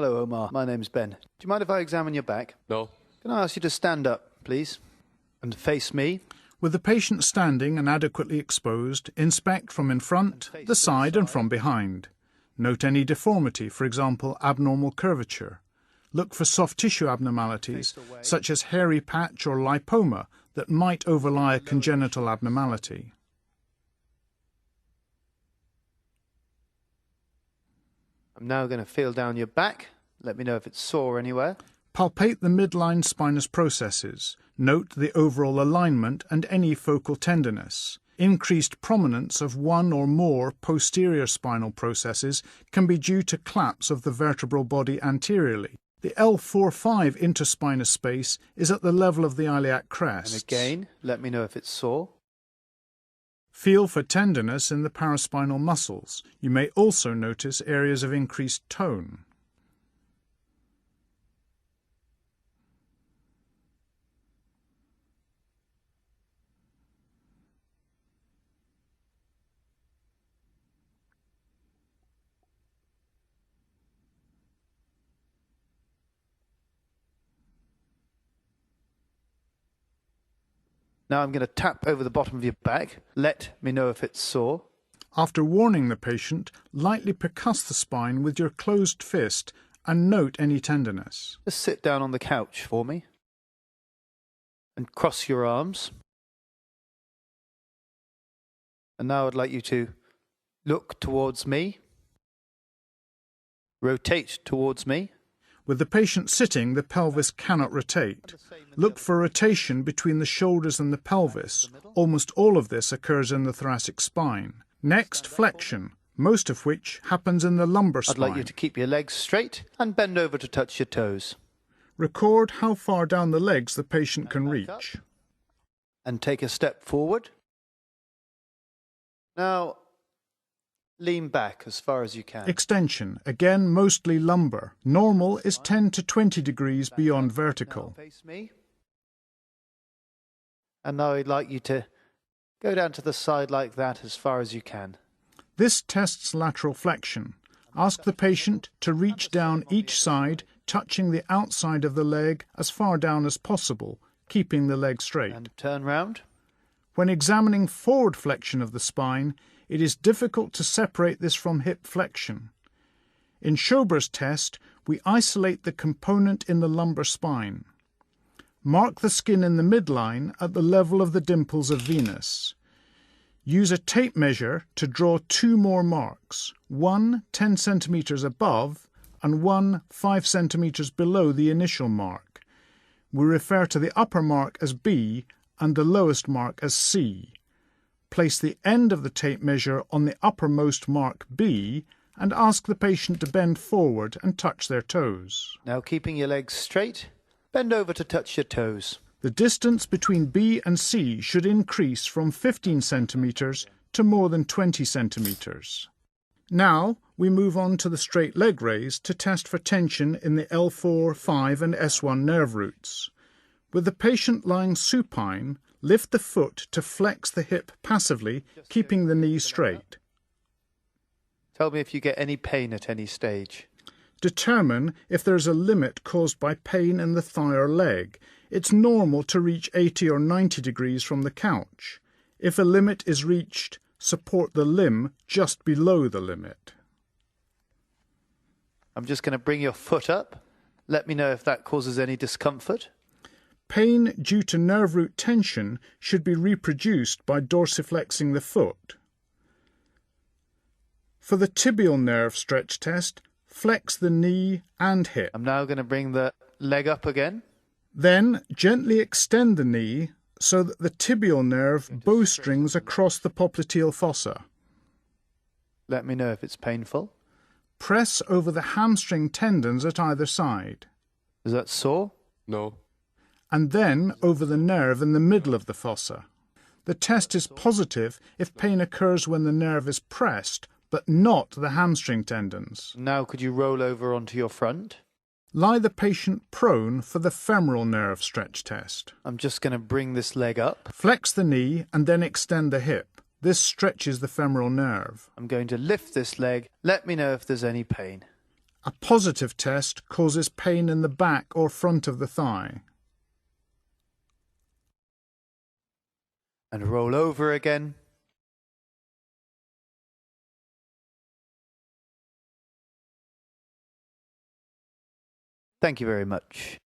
Hello, Omar. My name's Ben. Do you mind if I examine your back? No. Can I ask you to stand up, please, and face me? With the patient standing and adequately exposed, inspect from in front, the side and from behind. Note any deformity, for example, abnormal curvature. Look for soft tissue abnormalities, such as hairy patch or lipoma, that might overlie a congenital abnormality. I'm now going to feel down your back. Let me know if it's sore anywhere. Palpate the midline spinous processes. Note the overall alignment and any focal tenderness. Increased prominence of one or more posterior spinal processes can be due to collapse of the vertebral body anteriorly. The L4-5 interspinous space is at the level of the iliac crest. And again, let me know if it's sore. Feel for tenderness in the paraspinal muscles. You may also notice areas of increased tone. Now I'm going to tap over the bottom of your back. Let me know if it's sore. After warning the patient, lightly percuss the spine with your closed fist and note any tenderness. Just sit down on the couch for me and cross your arms. And now I'd like you to look towards me, rotate towards me. With the patient sitting, the pelvis cannot rotate. Look for rotation between the shoulders and the pelvis. Almost all of this occurs in the thoracic spine. Next, flexion, most of which happens in the lumbar spine. I'd like you to keep your legs straight and bend over to touch your toes. Record how far down the legs the patient can reach. And take a step forward. Now, lean back as far as you can. Extension, again mostly lumbar. Normal is 10 to 20 degrees beyond vertical. Now face me. And now I'd like you to go down to the side like that as far as you can. This tests lateral flexion. Ask the patient to reach down each side, touching the outside of the leg as far down as possible, keeping the leg straight. And turn round. When examining forward flexion of the spine, it is difficult to separate this from hip flexion. In Schober's test, we isolate the component in the lumbar spine. Mark the skin in the midline at the level of the dimples of Venus. Use a tape measure to draw two more marks, one 10 centimeters above and one 5 centimeters below the initial mark. We refer to the upper mark as B and the lowest mark as C. Place the end of the tape measure on the uppermost mark B and ask the patient to bend forward and touch their toes. Now keeping your legs straight, bend over to touch your toes. The distance between B and C should increase from 15 centimeters to more than 20 centimeters. Now we move on to the straight leg raise to test for tension in the L4, 5 and S1 nerve roots. With the patient lying supine, lift the foot to flex the hip passively, keeping the knee straight. Tell me if you get any pain at any stage. Determine if there is a limit caused by pain in the thigh or leg. It's normal to reach 80 or 90 degrees from the couch. If a limit is reached, support the limb just below the limit. I'm just going to bring your foot up. Let me know if that causes any discomfort. Pain due to nerve root tension should be reproduced by dorsiflexing the foot. For the tibial nerve stretch test, flex the knee and hip. I'm now going to bring the leg up again. Then gently extend the knee so that the tibial nerve bowstrings across the popliteal fossa. Let me know if it's painful. Press over the hamstring tendons at either side. Is that sore? No. And then over the nerve in the middle of the fossa. The test is positive if pain occurs when the nerve is pressed, but not the hamstring tendons. Now could you roll over onto your front? Lie the patient prone for the femoral nerve stretch test. I'm just going to bring this leg up. Flex the knee and then extend the hip. This stretches the femoral nerve. I'm going to lift this leg. Let me know if there's any pain. A positive test causes pain in the back or front of the thigh. And roll over again. Thank you very much.